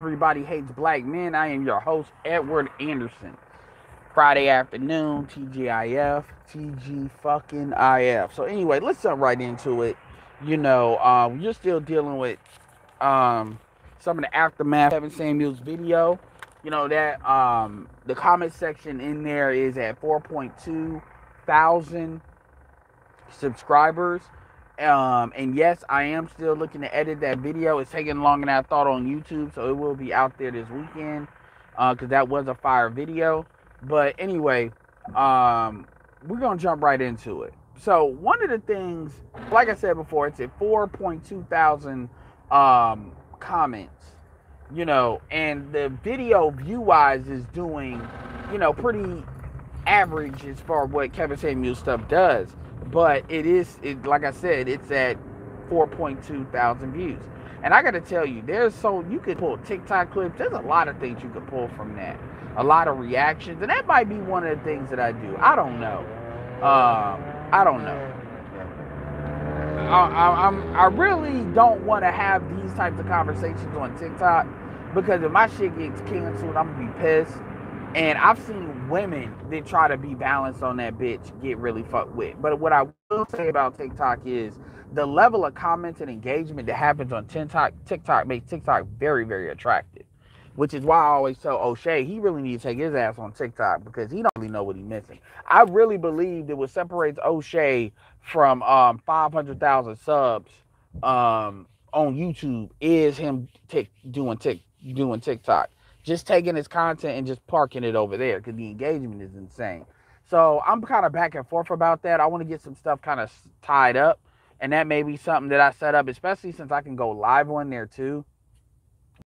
Everybody Hates Black Men. I am your host, Edward Anderson. Friday afternoon, TGIF, TG fucking IF. So anyway, let's jump right into it. We're still dealing with some of the aftermath of Kevin Samuels video. The comment section in there is at 4.2 thousand subscribers. And yes, I am still looking to edit that video. It's taking longer than I thought on YouTube, so it will be out there this weekend because that was a fire video. But anyway, we're going to jump right into it. So one of the things, like I said before, it's at 4.2 thousand comments, and the video view-wise is doing, pretty average as far as what Kevin Samuels stuff does. But like I said, it's at 4.2 thousand views. And I got to tell you, you could pull TikTok clips. There's a lot of things you could pull from that. A lot of reactions. And that might be one of the things that I do. I don't know. I don't know. I really don't want to have these types of conversations on TikTok because if my shit gets canceled, I'm going to be pissed. And I've seen women that try to be balanced on that bitch get really fucked with. But what I will say about TikTok is the level of comments and engagement that happens on TikTok makes TikTok very, very attractive. Which is why I always tell O'Shea he really needs to take his ass on TikTok because he don't really know what he's missing. I really believe that what separates O'Shea from 500,000 subs on YouTube is him doing TikTok. Just taking his content and just parking it over there because the engagement is insane. So I'm kind of back and forth about that. I want to get some stuff kind of tied up, and that may be something that I set up, especially since I can go live on there too,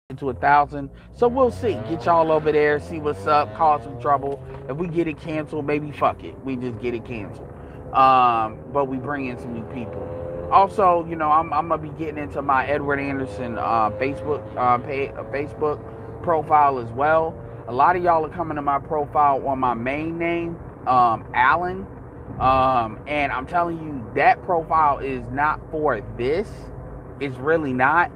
into 1,000. So we'll see. Get y'all over there, see what's up, cause some trouble. If we get it canceled, maybe fuck it. We just get it canceled. But we bring in some new people. Also, I'm gonna be getting into my Edward Anderson Facebook profile as well. A lot of y'all are coming to my profile on my main name, Alan. And I'm telling you, that profile is not for this. It's really not.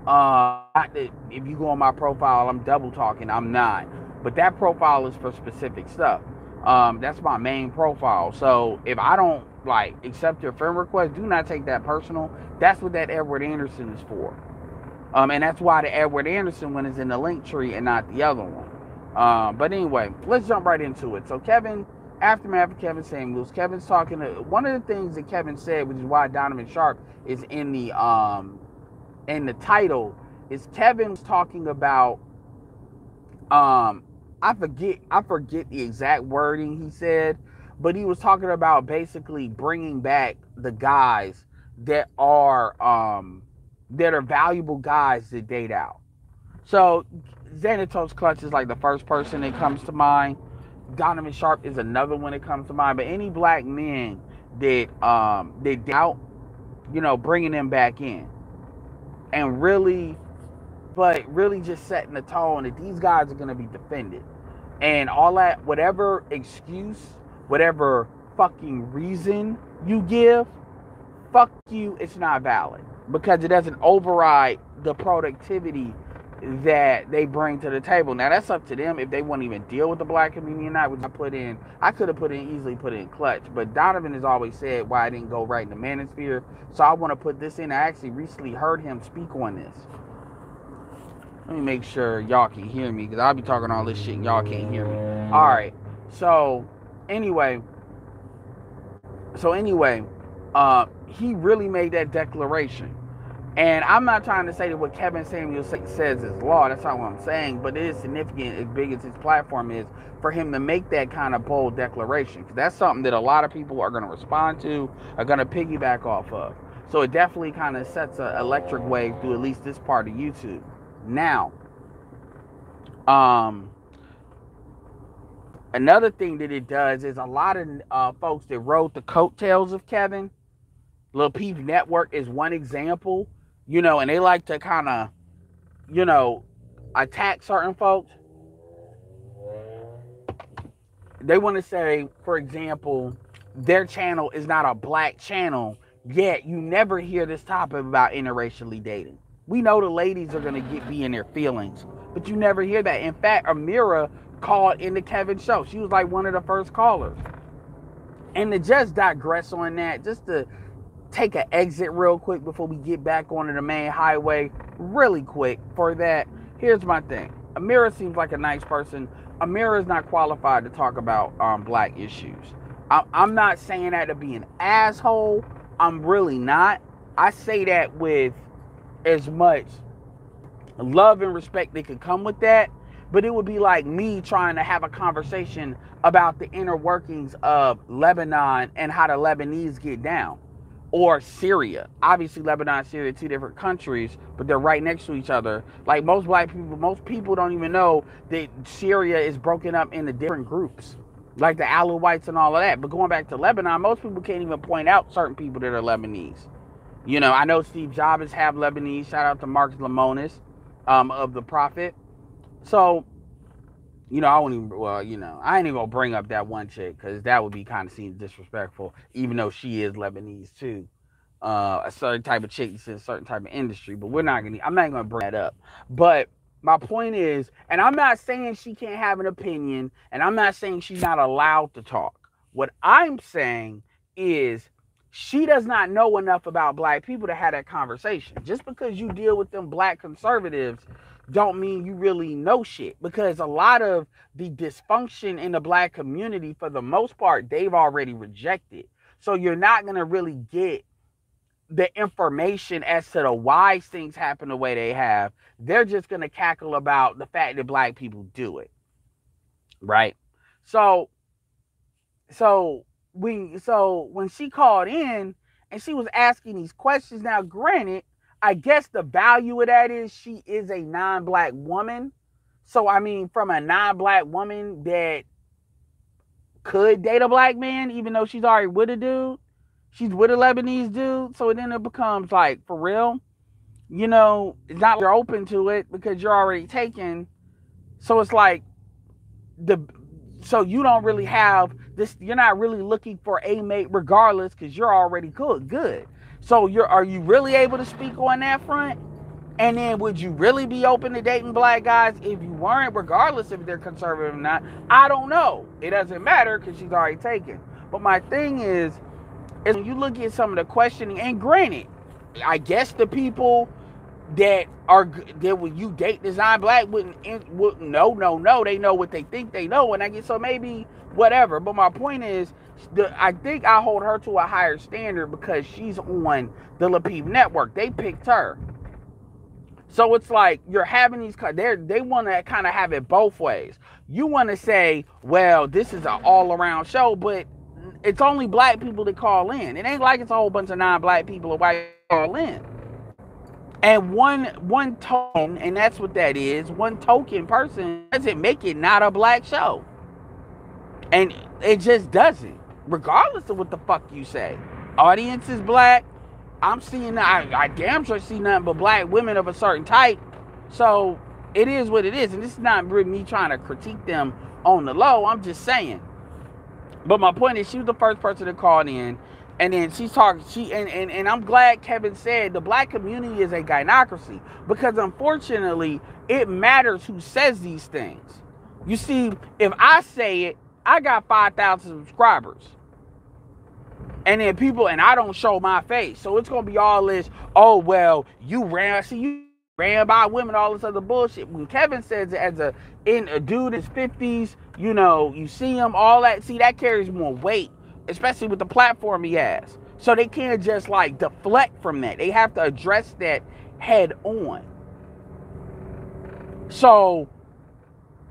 Not that if you go on my profile, I'm double talking. I'm not. But that profile is for specific stuff. That's my main profile. So if I don't accept your friend request, do not take that personal. That's what that Edward Anderson is for. And that's why the Edward Anderson one is in the link tree and not the other one. But anyway, let's jump right into it. So aftermath of Kevin Samuels, Kevin's talking to, one of the things that Kevin said, which is why Donovan Sharpe is in the title, is Kevin's talking about, I forget the exact wording he said, but he was talking about basically bringing back the guys that are valuable guys to date out. So Xanatos Clutch is like the first person that comes to mind. Donovan Sharpe is another one that comes to mind. But any black men that doubt, bringing them back in, and really just setting the tone that these guys are going to be defended, and all that, whatever excuse, whatever fucking reason you give, fuck you, it's not valid. Because it doesn't override the productivity that they bring to the table. Now, that's up to them if they won't even deal with the black community or not, which I could have easily put in Clutch. But Donovan has always said why I didn't go right in the Manosphere. So I want to put this in. I actually recently heard him speak on this. Let me make sure y'all can hear me, because I'll be talking all this shit and y'all can't hear me. All right. So anyway, he really made that declaration. And I'm not trying to say that what Kevin Samuels says is law. That's not what I'm saying. But it is significant, as big as his platform is, for him to make that kind of bold declaration. Because that's something that a lot of people are going to respond to, are going to piggyback off of. So it definitely kind of sets an electric wave through at least this part of YouTube. Now, another thing that it does is a lot of folks that rode the coattails of Kevin, Lil Peep Network is one example, and they like to kind of, attack certain folks. They want to say, for example, their channel is not a black channel, yet you never hear this topic about interracially dating. We know the ladies are going to be in their feelings but you never hear that. In fact, Amira called in the Kevin show. She was like one of the first callers. And to just digress on that, just to take an exit real quick before we get back onto the main highway, really quick for that, here's my thing. Amira seems like a nice person. Amira is not qualified to talk about black issues. I'm not saying that to be an asshole. I'm really not. I say that with as much love and respect that could come with that. But it would be like me trying to have a conversation about the inner workings of Lebanon and how the Lebanese get down. Or Syria. Obviously, Lebanon and Syria are two different countries, but they're right next to each other. Like most people don't even know that Syria is broken up into different groups, like the Alawites and all of that. But going back to Lebanon, most people can't even point out certain people that are Lebanese. You know, I know Steve Jobs have Lebanese. Shout out to Marcus Lemonis of the Prophet. So, you know, I ain't even gonna bring up that one chick because that would be kind of seen disrespectful, even though she is Lebanese too. A certain type of chick that's in a certain type of industry, but I'm not even gonna bring that up. But my point is, and I'm not saying she can't have an opinion, and I'm not saying she's not allowed to talk. What I'm saying is she does not know enough about black people to have that conversation. Just because you deal with them black conservatives don't mean you really know shit, because a lot of the dysfunction in the black community, for the most part, they've already rejected. So you're not going to really get the information as to the why things happen the way they have. They're just going to cackle about the fact that black people do it. Right? So when she called in and she was asking these questions, now granted, I guess the value of that is she is a non-black woman. So, I mean, from a non-black woman that could date a black man, even though she's already with a dude, she's with a Lebanese dude. So then it becomes like, for real, you know, it's not like you're open to it because you're already taken. So it's like, so you don't really have this, you're not really looking for a mate regardless because you're already good. So are you really able to speak on that front? And then would you really be open to dating black guys if you weren't, regardless if they're conservative or not? I don't know. It doesn't matter because she's already taken. But my thing is when you look at some of the questioning, and granted, I guess the people that when you date this non-black wouldn't no, they know what they think they know, and I guess so maybe whatever. But my point is, I think I hold her to a higher standard because she's on the Lapid network. They picked her. So it's like you're having these, they want to kind of have it both ways. You want to say, well, this is an all-around show, but it's only black people that call in. It ain't like it's a whole bunch of non-black people or white call in. And one token, and that's what that is, one token person doesn't make it not a black show. And it just doesn't, regardless of what the fuck you say. Audience is black. I'm seeing, I damn sure see nothing but black women of a certain type. So it is what it is. And this is not really me trying to critique them on the low. I'm just saying. But my point is, she was the first person that called in. And then she's talking, and I'm glad Kevin said the black community is a gynocracy, because unfortunately, it matters who says these things. You see, if I say it, I got 5,000 subscribers. And then and I don't show my face. So it's going to be all this, oh, well, you ran by women, all this other bullshit. When Kevin says it as a dude in his 50s, you know, you see him, all that, see, that carries more weight, especially with the platform he has. So they can't just like deflect from that. They have to address that head on. So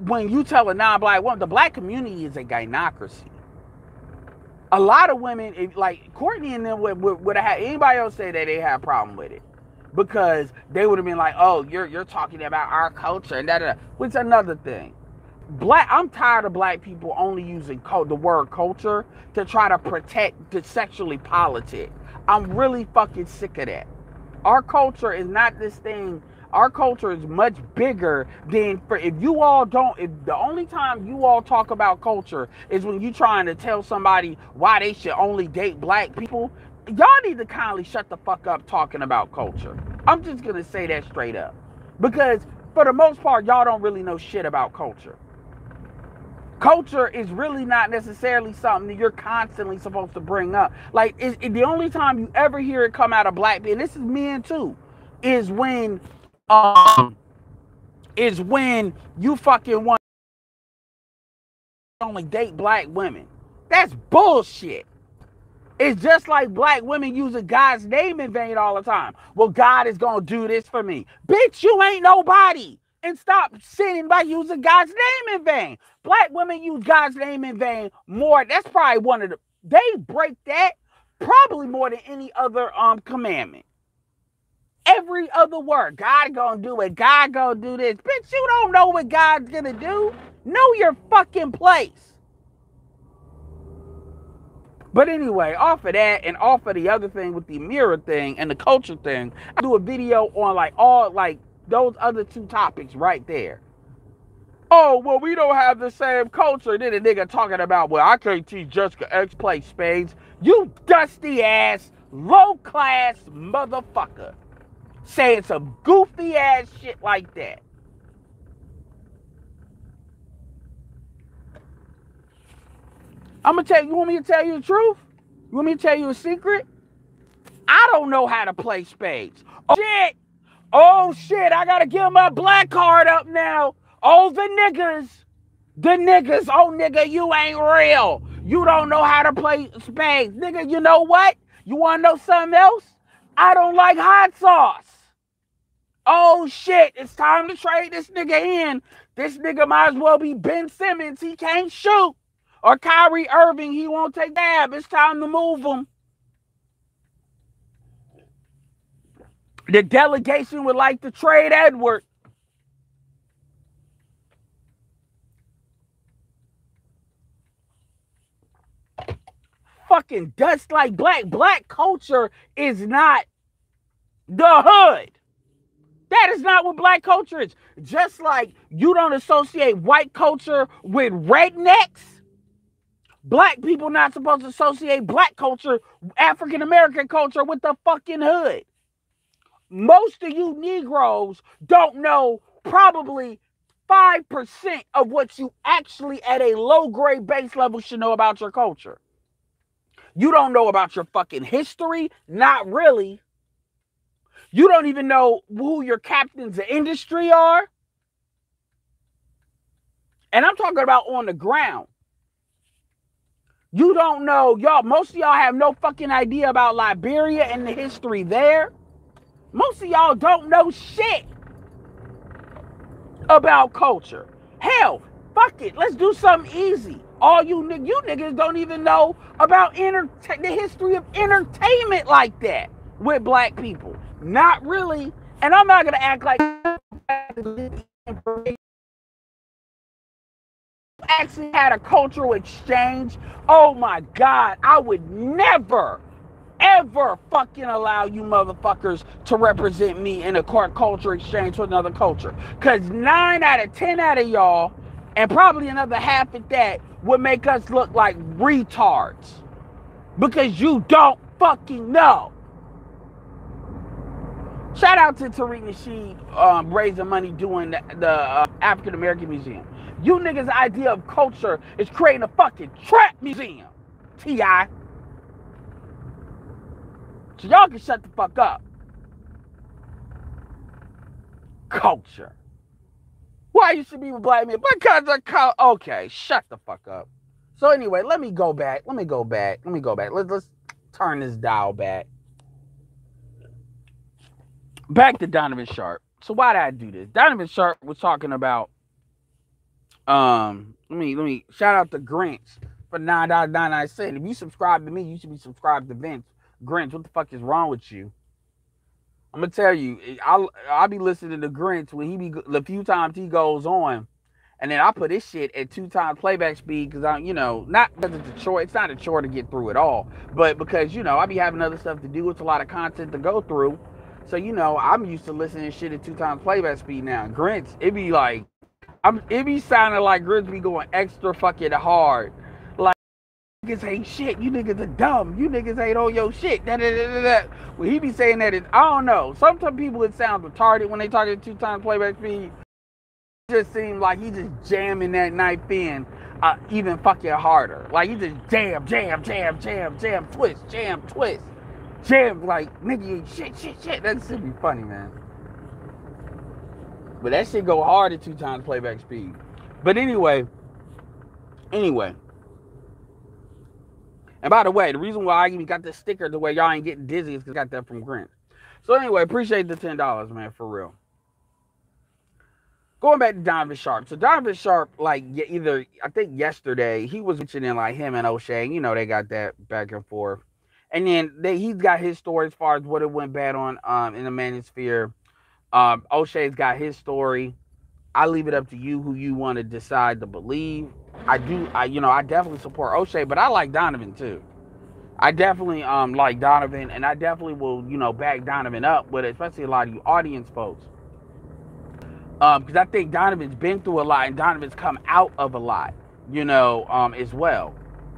when you tell a non-black woman, the black community is a gynocracy. A lot of women, like Courtney and them would have had, anybody else say that they had a problem with it, because they would have been like, oh, you're talking about our culture and da da da. Which is another thing. I'm tired of black people only using the word culture to try to protect the sexually politic. I'm really fucking sick of that. Our culture is not this thing. Our culture is much bigger than, if the only time you all talk about culture is when you're trying to tell somebody why they should only date black people. Y'all need to kindly shut the fuck up talking about culture. I'm just going to say that straight up. Because for the most part, y'all don't really know shit about culture. Culture is really not necessarily something that you're constantly supposed to bring up. Like, the only time you ever hear it come out of black people, and this is men too, is when you fucking want to only date black women. That's bullshit. It's just like black women using God's name in vain all the time. Well, God is going to do this for me. Bitch, you ain't nobody. And stop sinning by using God's name in vain. Black women use God's name in vain more. That's probably one of the, they break that probably more than any other commandment. Every other word, God gonna do it, God gonna do this. Bitch, you don't know what God's gonna do. Know your fucking place. But anyway, off of that and off of the other thing with the mirror thing and the culture thing, I do a video on like all like those other two topics right there. Oh, well, we don't have the same culture. Then a nigga talking about, well, I can't teach Jessica X play spades. You dusty ass, low class motherfucker. Saying some goofy ass shit like that. I'm gonna tell you, want me to tell you the truth? You want me to tell you a secret? I don't know how to play spades. Oh shit, I gotta give my black card up now. Oh, the niggas, oh nigga, you ain't real. You don't know how to play spades. Nigga, you know what? You wanna know something else? I don't like hot sauce. Oh shit, it's time to trade this nigga in. This nigga might as well be Ben Simmons. He can't shoot. Or Kyrie Irving, he won't take dab. It's time to move him. The delegation would like to trade Edward. Fucking dust like black. Black culture is not the hood. That is not what black culture is. Just like you don't associate white culture with rednecks, black people not supposed to associate black culture, African American culture with the fucking hood. Most of you Negroes don't know probably 5% of what you actually at a low grade base level should know about your culture. You don't know about your fucking history, not really. You don't even know who your captains of industry are. And I'm talking about on the ground. You don't know, y'all, most of y'all have no fucking idea about Liberia and the history there. Most of y'all don't know shit about culture. Hell, fuck it, let's do something easy. All you niggas don't even know about the history of entertainment like that with black people. Not really. And I'm not going to act like actually had a cultural exchange. Oh my God, I would never, ever fucking allow you motherfuckers to represent me in a culture exchange with another culture. Because 9 out of 10 out of y'all, and probably another half of that, would make us look like retards. Because you don't fucking know. Shout out to Tariq Nasheed raising money doing the African American Museum. You niggas' idea of culture is creating a fucking trap museum. T.I. So y'all can shut the fuck up. Culture. Why you should be with black men? Because of okay, shut the fuck up. So anyway, let me go back. Let's turn this dial back. Back to Donovan Sharpe. So why did I do this? Donovan Sharpe was talking about let me shout out to Grinch for $9.99. If you subscribe to me, you should be subscribed to Vince. Grinch, what the fuck is wrong with you? I'm gonna tell you, I'll be listening to Grinch when the few times he goes on, and then I put this shit at 2 times playback speed because not because it's a chore. It's not a chore to get through it all, but because I be having other stuff to do. It's a lot of content to go through. So, I'm used to listening to shit at 2 times playback speed now. Grinch, it be like, it be sounding like Grinch be going extra fucking hard. niggas ain't shit. You niggas are dumb. You niggas ain't on your shit. Da, da, da, da, da. When he be saying that, I don't know. Sometimes people, it sounds retarded when they talk at 2 times playback speed. It just seems like he just jamming that knife in even fucking harder. Like he just jam, jam, jam, jam, jam, twist, jam, twist. Jam, like, nigga, shit. That should be funny, man. But that shit go hard at 2 times playback speed. But anyway. And by the way, the reason why I even got this sticker the way y'all ain't getting dizzy is because I got that from Grant. So anyway, appreciate the $10, man, for real. Going back to Donovan Sharpe. So Donovan Sharpe, like, either, I think yesterday, he was mentioning, like, him and O'Shea. You know, they got that back and forth. And then he's got his story as far as what it went bad on in the Manosphere. O'Shea's got his story. I leave it up to you who you want to decide to believe. I definitely support O'Shea, but I like Donovan too. I definitely like Donovan, and I definitely will, back Donovan up with it, especially a lot of you audience folks. Because I think Donovan's been through a lot, and Donovan's come out of a lot, as well.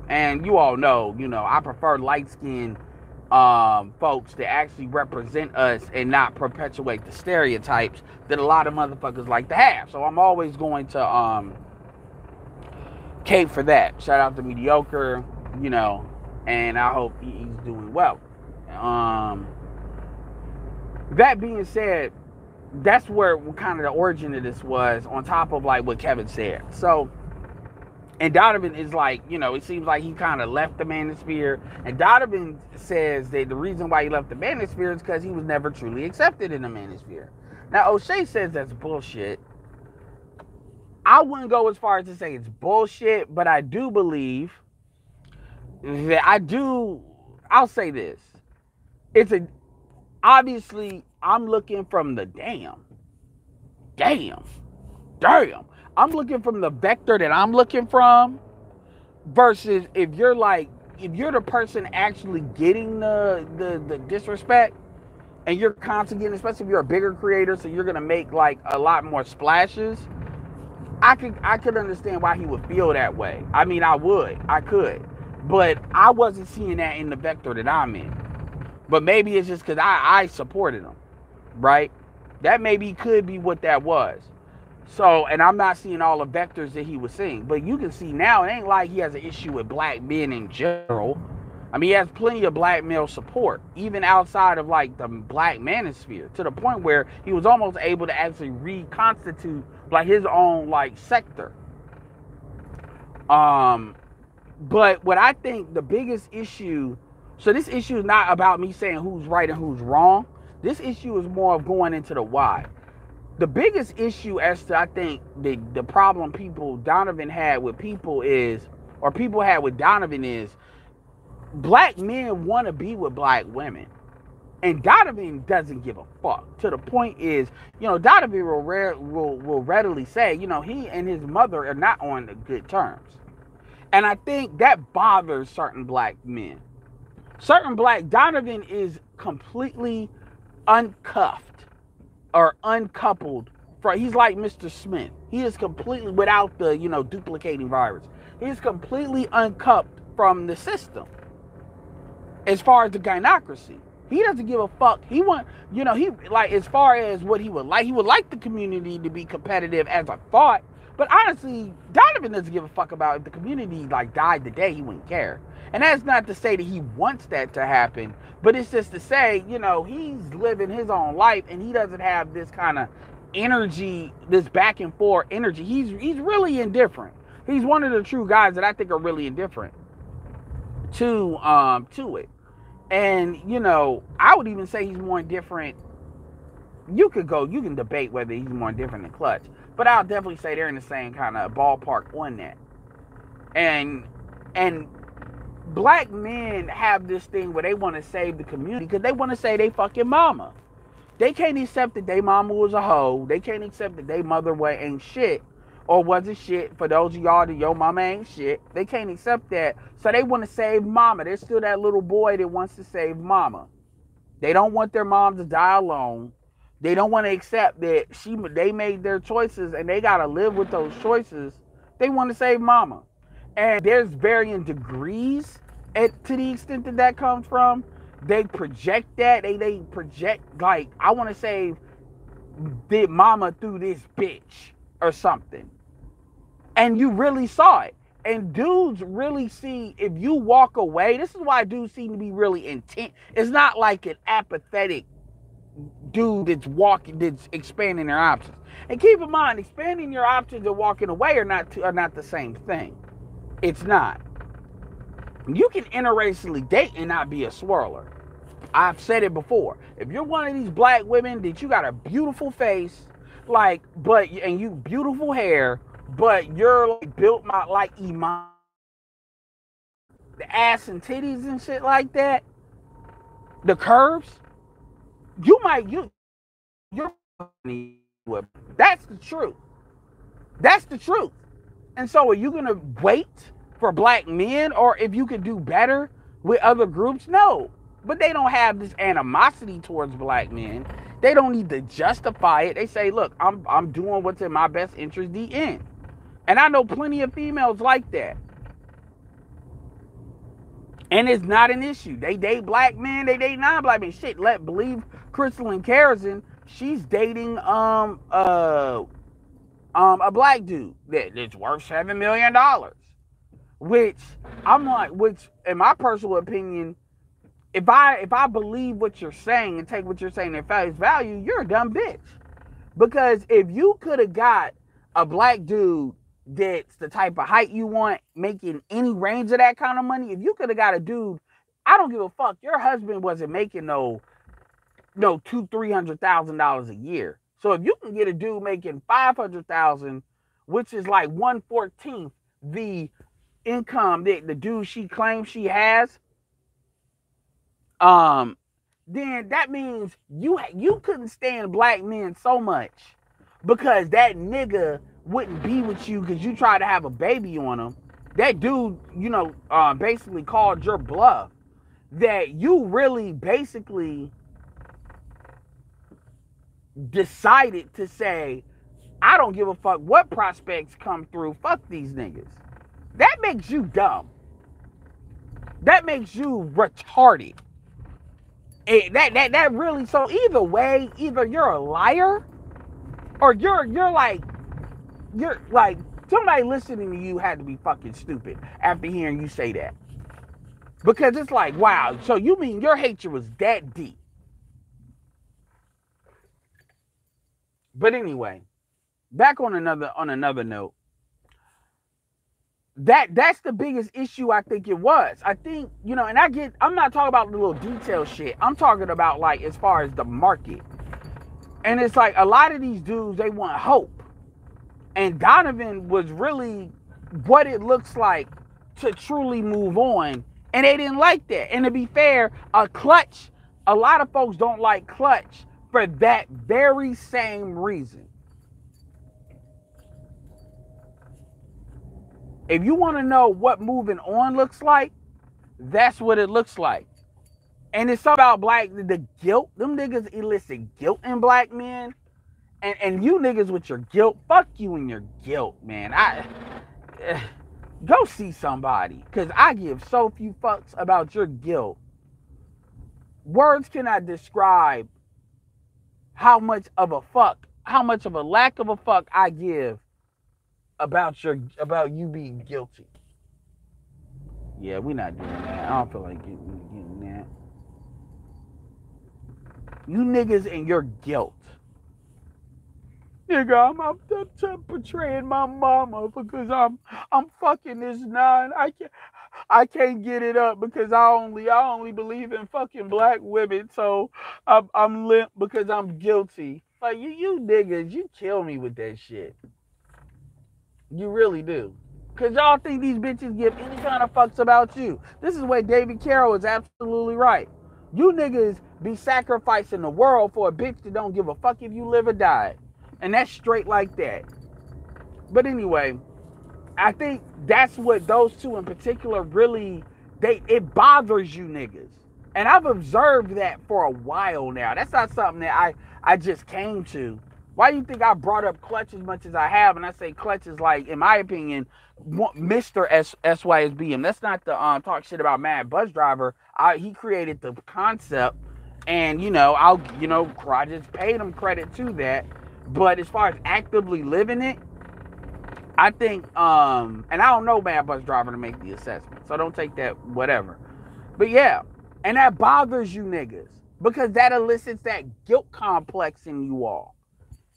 And you all know, I prefer light-skinned folks to actually represent us and not perpetuate the stereotypes that a lot of motherfuckers like to have. So I'm always going to cape for that. Shout out to Mediocre, and I hope he's doing well. That being said, that's where kind of the origin of this was, on top of like what Kevin said. So, and Donovan is like, it seems like he kind of left the Manosphere. And Donovan says that the reason why he left the Manosphere is because he was never truly accepted in the Manosphere. Now, O'Shea says that's bullshit. I wouldn't go as far as to say it's bullshit, but I do believe that I'll say this. Obviously, I'm looking from the damn. I'm looking from the vector that I'm looking from versus if you're the person actually getting the disrespect and you're constantly getting, especially if you're a bigger creator, so you're gonna make like a lot more splashes. I could understand why he would feel that way. I mean, I could, but I wasn't seeing that in the vector that I'm in. But maybe it's just because I supported him, right? That maybe could be what that was. So, and I'm not seeing all the vectors that he was seeing. But you can see now, it ain't like he has an issue with black men in general. I mean, he has plenty of black male support, even outside of like the black manosphere, to the point where he was almost able to actually reconstitute like his own like sector. But what I think the biggest issue, so this issue is not about me saying who's right and who's wrong. This issue is more of going into the why. The biggest issue as to, I think, the problem Donovan had with people is, or people had with Donovan is, black men want to be with black women. And Donovan doesn't give a fuck. To the point is, Donovan will readily say, he and his mother are not on good terms. And I think that bothers certain black men. Donovan is completely uncuffed or uncoupled. He's like Mr. Smith. He is completely, without the, duplicating virus. He's completely uncuffed from the system. As far as the gynocracy. He doesn't give a fuck. He as far as what he would like the community to be competitive as a thought. But honestly, Donovan doesn't give a fuck about if the community died today, he wouldn't care. And that's not to say that he wants that to happen, but it's just to say, he's living his own life and he doesn't have this kind of energy, this back and forth energy. He's really indifferent. He's one of the true guys that I think are really indifferent to it. And, I would even say he's more indifferent. You can debate whether he's more indifferent than Clutch, but I'll definitely say they're in the same kind of ballpark on that. And black men have this thing where they want to save the community because they want to say they fucking mama. They can't accept that they mama was a hoe. They can't accept that they mother ain't shit or wasn't shit. For those of y'all that your mama ain't shit, they can't accept that. So they want to save mama. There's still that little boy that wants to save mama. They don't want their mom to die alone. They don't want to accept that they made their choices and they got to live with those choices. They want to save mama. And there's varying degrees to the extent that that comes from. They project that. They project, like, I want to say, did mama through this bitch or something. And you really saw it. And dudes really see, if you walk away, this is why dudes seem to be really intent. It's not like an apathetic dude that's expanding their options. And keep in mind, expanding your options and walking away are not the same thing. It's not. You can interracially date and not be a swirler. I've said it before. If you're one of these black women that you got a beautiful face, and you beautiful hair, but you're like built like Iman, the ass and titties and shit like that, the curves, you're that's the truth. That's the truth. And so are you gonna wait for black men, or if you could do better with other groups? No. But they don't have this animosity towards black men. They don't need to justify it. They say, look, I'm doing what's in my best interest, the end. And I know plenty of females like that. And it's not an issue. They date black men, they date non-black men. Shit, believe Crystalline Carrison, she's dating a black dude that's worth $7 million. Which in my personal opinion, if I believe what you're saying and take what you're saying at face value, you're a dumb bitch. Because if you could have got a black dude that's the type of height you want, making any range of that kind of money, if you could have got a dude, I don't give a fuck, your husband wasn't making no $200,000-$300,000 a year. So if you can get a dude making $500,000, which is like 1/14 the income that the dude she claims she has, then that means you couldn't stand black men so much because that nigga wouldn't be with you because you tried to have a baby on him. That dude, basically called your bluff. That you really basically decided to say, I don't give a fuck what prospects come through. Fuck these niggas. That makes you dumb. That makes you retarded. That really, so either way, either you're a liar or you're like somebody listening to you had to be fucking stupid after hearing you say that. Because it's like, wow, so you mean your hatred was that deep. But anyway, back on another note, that's the biggest issue I think it was. I think, and I'm not talking about the little detail shit. I'm talking about like as far as the market. And it's like a lot of these dudes, they want hope. And Donovan was really what it looks like to truly move on. And they didn't like that. And to be fair, a lot of folks don't like Clutch for that very same reason. If you want to know what moving on looks like, that's what it looks like. And it's about the guilt. Them niggas elicit guilt in black men. And you niggas with your guilt, fuck you and your guilt, man. Go see somebody. Because I give so few fucks about your guilt. Words cannot describe how much of a lack of a fuck I give about you being guilty. Yeah, we're not doing that. I don't feel like getting that. You niggas and your guilt. Nigga, I'm betraying my mama because I'm fucking this nine. I can't get it up because I only believe in fucking black women, so I'm limp because I'm guilty. Like you niggas, you kill me with that shit. You really do. Because y'all think these bitches give any kind of fucks about you. This is where David Carroll is absolutely right. You niggas be sacrificing the world for a bitch that don't give a fuck if you live or die. And that's straight like that. But anyway, I think that's what those two in particular really, it bothers you niggas. And I've observed that for a while now. That's not something that I just came to. Why do you think I brought up Clutch as much as I have? And I say Clutch is like, in my opinion, Mr. SYSBM. That's not the talk shit about Mad Bus Driver. He created the concept, and I just paid him credit to that. But as far as actively living it, I think, and I don't know Mad Bus Driver to make the assessment, so don't take that whatever. But yeah, and that bothers you niggas because that elicits that guilt complex in you all.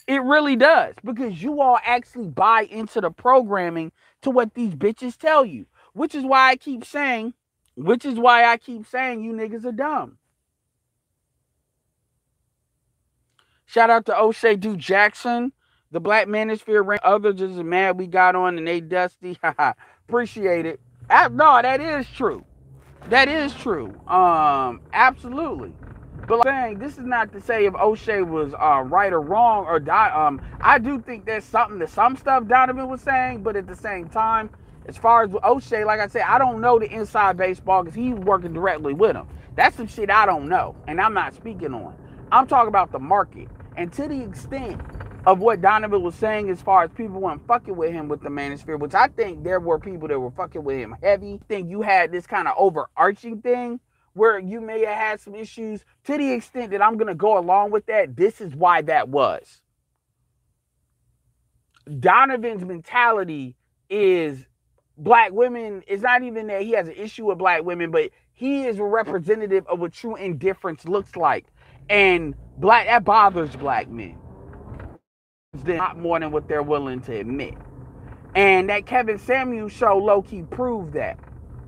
It really does, because you all actually buy into the programming to what these bitches tell you, which is why I keep saying you niggas are dumb. Shout out to O'Shea Duke Jackson. The Black Manosphere ran others just as mad we got on and they dusty. Appreciate it. No, that is true. That is true. Absolutely. But like saying, this is not to say if O'Shea was right or wrong or I do think there's something to some stuff Donovan was saying, but at the same time, as far as O'Shea, like I said, I don't know the inside baseball because he's working directly with him. That's some shit I don't know, and I'm not speaking on. I'm talking about the market. And to the extent of what Donovan was saying as far as people weren't fucking with him with the Manosphere, which I think there were people that were fucking with him heavy. I think you had this kind of overarching thing where you may have had some issues. To the extent that I'm going to go along with that, this is why that was. Donovan's mentality is black women. It's not even that he has an issue with black women, but he is a representative of what true indifference looks like. And that bothers black men. It's a lot more than what they're willing to admit. And that Kevin Samuels show low-key proved that.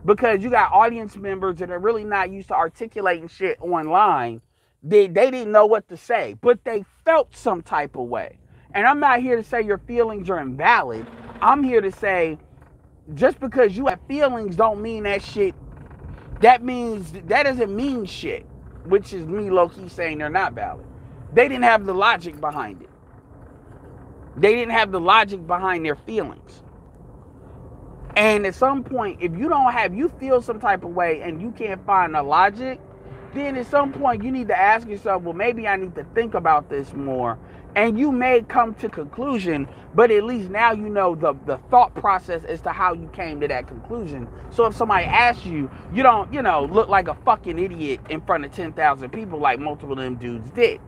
Because you got audience members that are really not used to articulating shit online. They didn't know what to say, but they felt some type of way. And I'm not here to say your feelings are invalid. I'm here to say, just because you have feelings don't mean that shit. That doesn't mean shit. Which is me low-key saying they're not valid. They didn't have the logic behind it. They didn't have the logic behind their feelings. And at some point, if you feel some type of way and you can't find the logic, then at some point you need to ask yourself, well, maybe I need to think about this more. And you may come to conclusion, but at least now you know the thought process as to how you came to that conclusion. So if somebody asks you, you don't, look like a fucking idiot in front of 10,000 people like multiple of them dudes did.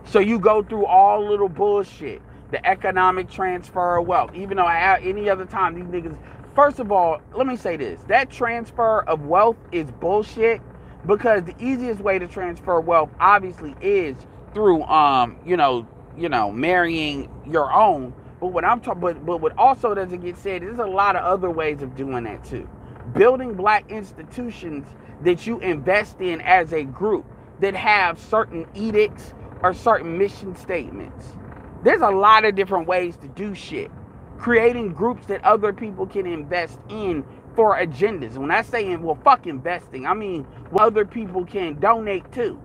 So you go through all little bullshit. The economic transfer of wealth. Even though any other time these niggas... First of all, let me say this. That transfer of wealth is bullshit, because the easiest way to transfer wealth obviously is through marrying your own. But what I'm talking, but what also doesn't get said, there's a lot of other ways of doing that too. Building black institutions that you invest in as a group that have certain edicts or certain mission statements. There's a lot of different ways to do shit. Creating groups that other people can invest in for agendas. When I say, fuck investing, I mean what other people can donate to.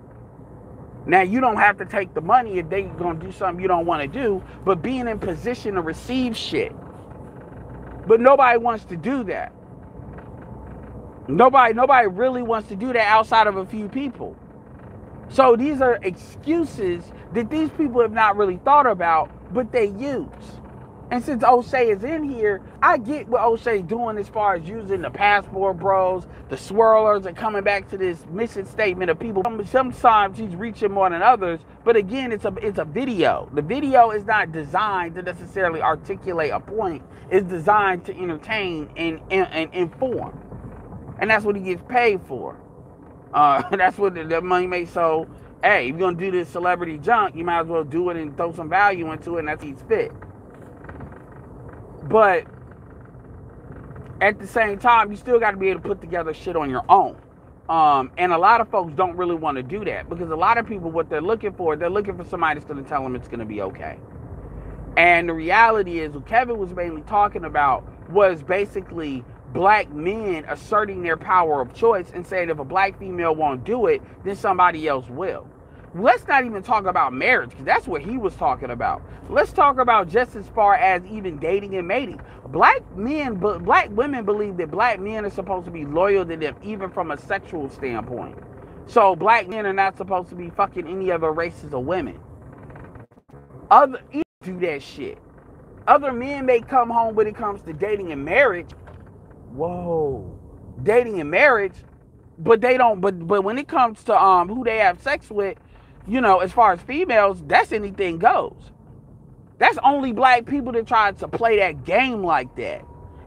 Now, you don't have to take the money if they're going to do something you don't want to do, but being in position to receive shit. But nobody wants to do that. Nobody really wants to do that outside of a few people. So these are excuses that these people have not really thought about, but they use. And since O'Shea is in here, I get what O'Shea's doing as far as using the passport bros, the swirlers, and coming back to this mission statement of people. Sometimes he's reaching more than others, but again, it's a video. The video is not designed to necessarily articulate a point. It's designed to entertain and inform. And that's what he gets paid for. That's what the money makes. So, hey, if you're going to do this celebrity junk, you might as well do it and throw some value into it, and that's he's fit. But at the same time, you still got to be able to put together shit on your own. And a lot of folks don't really want to do that, because a lot of people, what they're looking for somebody that's going to tell them it's going to be okay. And the reality is, what Kevin was mainly talking about was basically black men asserting their power of choice and saying if a black female won't do it, then somebody else will. Let's not even talk about marriage, because that's what he was talking about. Let's talk about just as far as even dating and mating. Black women believe that black men are supposed to be loyal to them, even from a sexual standpoint. So black men are not supposed to be fucking any other races of women. Other do that shit. Other men may come home when it comes to dating and marriage. Whoa, dating and marriage, but they don't. But when it comes to who they have sex with, as far as females, that's anything goes. That's only black people that try to play that game like that.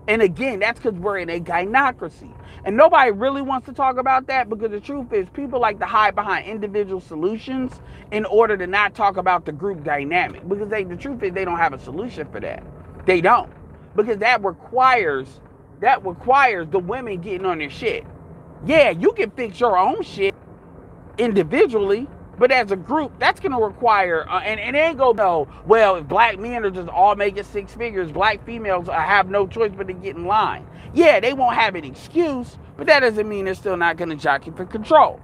And again, that's because we're in a gynocracy. And nobody really wants to talk about that because the truth is people like to hide behind individual solutions in order to not talk about the group dynamic. Because the truth is they don't have a solution for that. They don't. Because that requires the women getting on their shit. Yeah, you can fix your own shit individually, but as a group, that's going to require, and it ain't go, no, well, if black men are just all making six figures, black females have no choice but to get in line. Yeah, they won't have an excuse, but that doesn't mean they're still not going to jockey for control.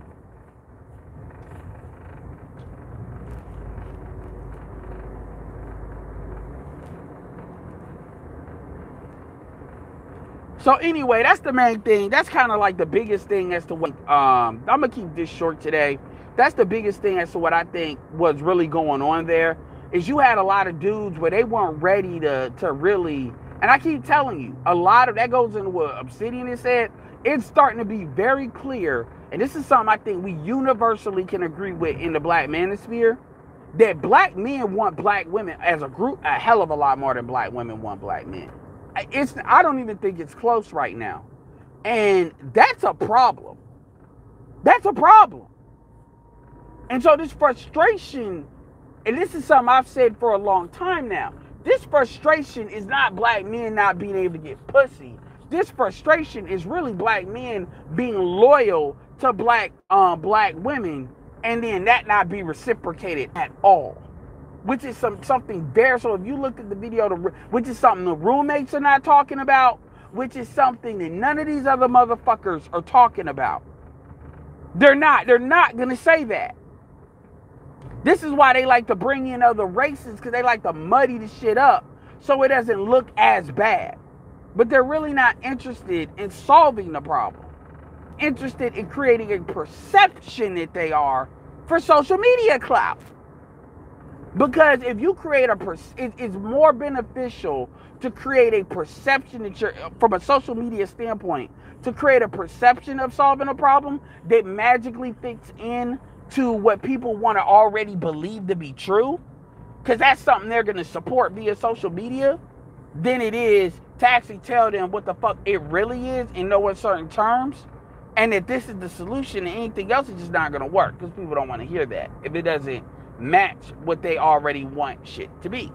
So anyway, that's the main thing. That's kind of like the biggest thing as to what, I'm going to keep this short today. That's the biggest thing as to what I think was really going on there is you had a lot of dudes where they weren't ready to really, and I keep telling you, a lot of that goes into what Obsidian has said. It's starting to be very clear, and this is something I think we universally can agree with in the black manosphere, that black men want black women as a group a hell of a lot more than black women want black men. I don't even think it's close right now. And that's a problem. That's a problem. And so this frustration, and this is something I've said for a long time now, this frustration is not black men not being able to get pussy. This frustration is really black men being loyal to black women and then that not be reciprocated at all. Which is something very, so if you looked at the video, which is something the roommates are not talking about, which is something that none of these other motherfuckers are talking about. They're not going to say that. This is why they like to bring in other races, because they like to muddy the shit up so it doesn't look as bad. But they're really not interested in solving the problem. Interested in creating a perception that they are for social media clout. Because if you create it's more beneficial to create a perception that you're, from a social media standpoint, to create a perception of solving a problem that magically fits in to what people want to already believe to be true, because that's something they're going to support via social media, than it is to actually tell them what the fuck it really is in no uncertain terms, and that this is the solution and anything else is just not going to work, because people don't want to hear that if it doesn't match what they already want shit to be.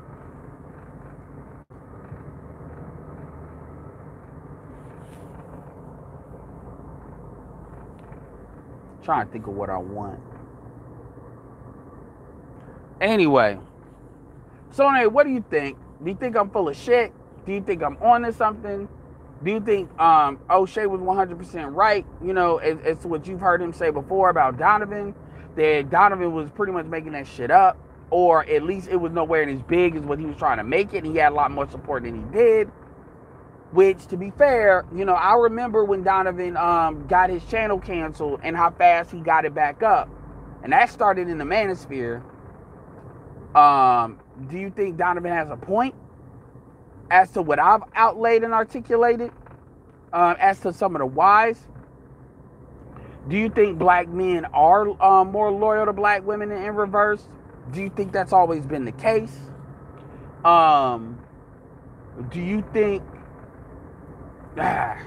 I'm trying to think of what I want. Anyway, so what do you think? Do you think I'm full of shit? Do you think I'm on to something? Do you think O'Shea was 100% right? It's what you've heard him say before about Donovan, that Donovan was pretty much making that shit up, or at least it was nowhere as big as what he was trying to make it. He had a lot more support than he did, which, to be fair, I remember when Donovan got his channel canceled and how fast he got it back up, and that started in the Manosphere. Do you think Donovan has a point as to what I've outlaid and articulated, as to some of the whys? Do you think black men are more loyal to black women than in reverse? Do you think that's always been the case? Do you think... fuck.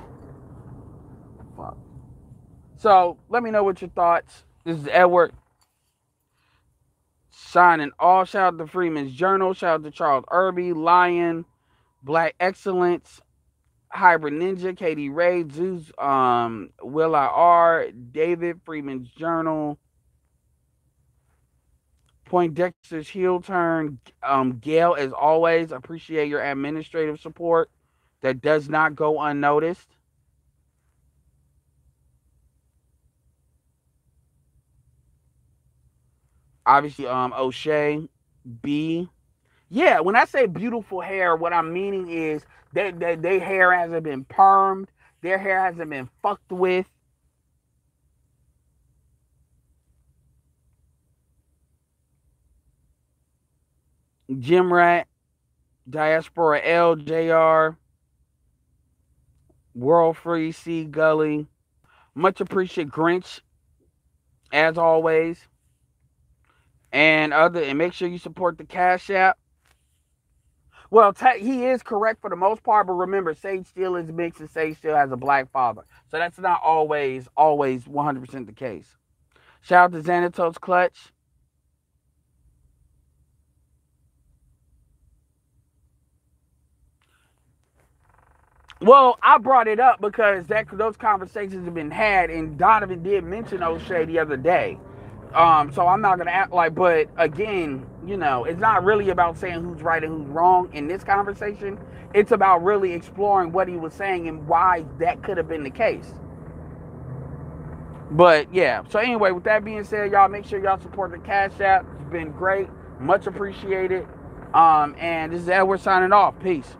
So, let me know what your thoughts. This is Edward. Signing off. Shout out to Freeman's Journal. Shout out to Charles Irby, Lion, Black Excellence, Hybrid Ninja, Katie Ray, Zeus, Will I R, David, Freeman's Journal, Point Dexter's Heel Turn, Gail, as always, appreciate your administrative support. That does not go unnoticed. Obviously, O'Shea, B. Yeah, when I say beautiful hair, what I'm meaning is that their hair hasn't been permed, their hair hasn't been fucked with. Jim Rat, Diaspora LJR, World Free, C Gully. Much appreciate Grinch, as always. And make sure you support the Cash App. Well, he is correct for the most part, but remember, Sage still is mixed and Sage still has a black father. So that's not always 100% the case. Shout out to Xanatos Clutch. Well, I brought it up because those conversations have been had, and Donovan did mention O'Shea the other day. So I'm not gonna act like, but again, it's not really about saying who's right and who's wrong in this conversation. It's about really exploring what he was saying and why that could have been the case. But yeah, so anyway, with that being said, y'all make sure y'all support the Cash App. It's been great, much appreciated. And this is Edward signing off. Peace.